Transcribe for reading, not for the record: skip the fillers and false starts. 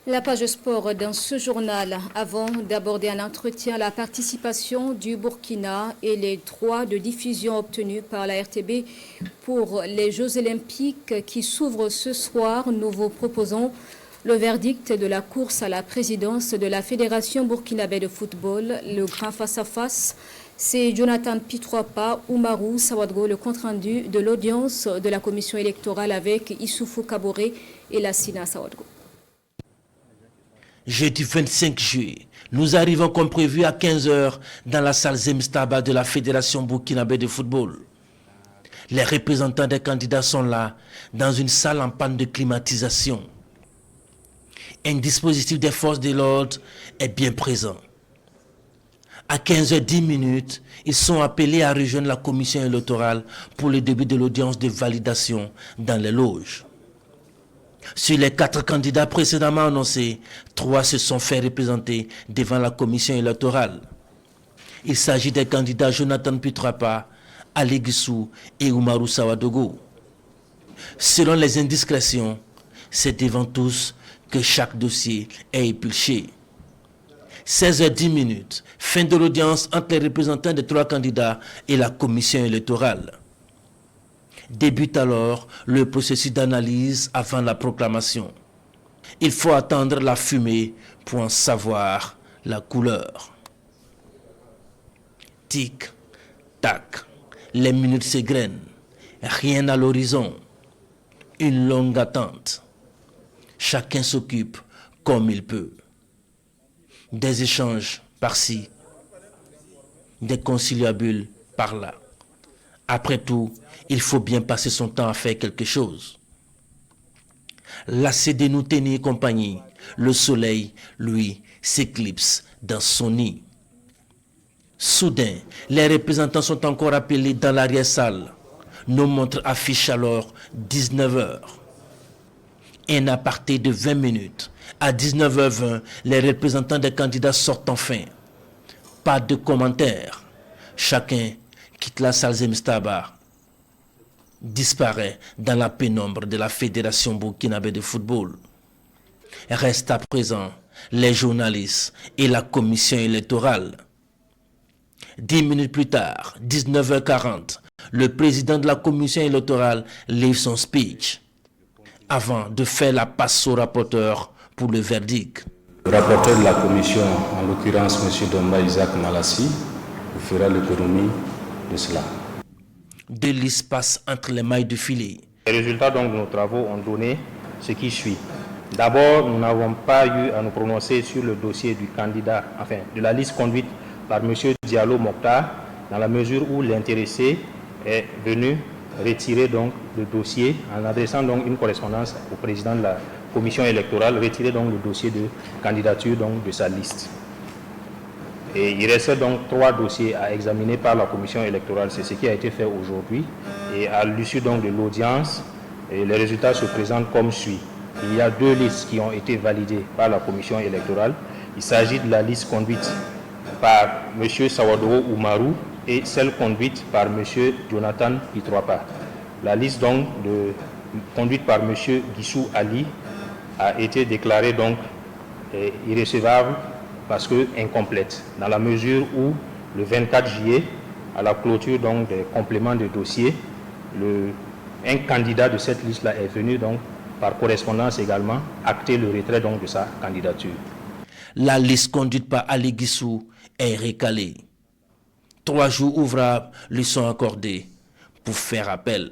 La page sport dans ce journal, avant d'aborder un entretien, la participation du Burkina et les droits de diffusion obtenus par la RTB pour les Jeux olympiques qui s'ouvrent ce soir, nous vous proposons le verdict de la course à la présidence de la Fédération burkinabé de football, le grand face-à-face. C'est Jonathan Pitroapa, Oumarou Sawadgo, le compte-rendu de l'audience de la commission électorale avec Issoufou Kaboré et Lassina Sawadgo. Jeudi 25 juillet, nous arrivons comme prévu à 15 h dans la salle Zemstaba de la Fédération burkinabé de football. Les représentants des candidats sont là, dans une salle en panne de climatisation. Un dispositif des forces de l'ordre est bien présent. À 15h10, ils sont appelés à rejoindre la commission électorale pour le début de l'audience de validation dans les loges. Sur les 4 candidats précédemment annoncés, 3 se sont fait représenter devant la commission électorale. Il s'agit des candidats Jonathan Pitroapa, Ali Guissou et Oumarou Sawadogo. Selon les indiscrétions, c'est devant tous que chaque dossier est épluché. 16h10, fin de l'audience entre les représentants des 3 candidats et la commission électorale. Débute alors le processus d'analyse avant la proclamation. Il faut attendre la fumée pour en savoir la couleur. Tic, tac, les minutes s'égrènent, rien à l'horizon, une longue attente. Chacun s'occupe comme il peut. Des échanges par-ci, des conciliabules par-là. Après tout, il faut bien passer son temps à faire quelque chose. Lassé de nous tenir compagnie, le soleil, lui, s'éclipse dans son nid. Soudain, les représentants sont encore appelés dans l'arrière-salle. Nos montres affichent alors 19 h. Un aparté de 20 minutes. À 19h20, les représentants des candidats sortent enfin. Pas de commentaires. Chacun quitte la salle Zemstaba, disparaît dans la pénombre de la Fédération burkinabé de football. Restent à présent les journalistes et la commission électorale. 10 minutes plus tard, 19h40, le président de la commission électorale livre son speech avant de faire la passe au rapporteur pour le verdict. Le rapporteur de la commission, en l'occurrence M. Domba Isaac Malassi, vous fera l'économie de cela. 2 listes passent entre les mailles du filet. Les résultats donc, de nos travaux ont donné ce qui suit. D'abord, nous n'avons pas eu à nous prononcer sur le dossier du candidat, enfin de la liste conduite par M. Diallo Mokhtar, dans la mesure où l'intéressé est venu retirer donc le dossier en adressant donc une correspondance au président de la commission électorale, retirer donc le dossier de candidature donc de sa liste. Et il restait donc 3 dossiers à examiner par la commission électorale. C'est ce qui a été fait aujourd'hui. Et à l'issue donc de l'audience, les résultats se présentent comme suit. Il y a 2 listes qui ont été validées par la commission électorale. Il s'agit de la liste conduite par M. Sawadoro Oumarou et celle conduite par M. Jonathan Pitroapa. La liste donc conduite par M. Guissou Ali a été déclarée donc irrecevable parce que incomplète, dans la mesure où le 24 juillet, à la clôture donc des compléments de dossier, un candidat de cette liste-là est venu donc par correspondance également acter le retrait donc de sa candidature. La liste conduite par Ali Guissou est recalée. 3 jours ouvrables lui sont accordés pour faire appel.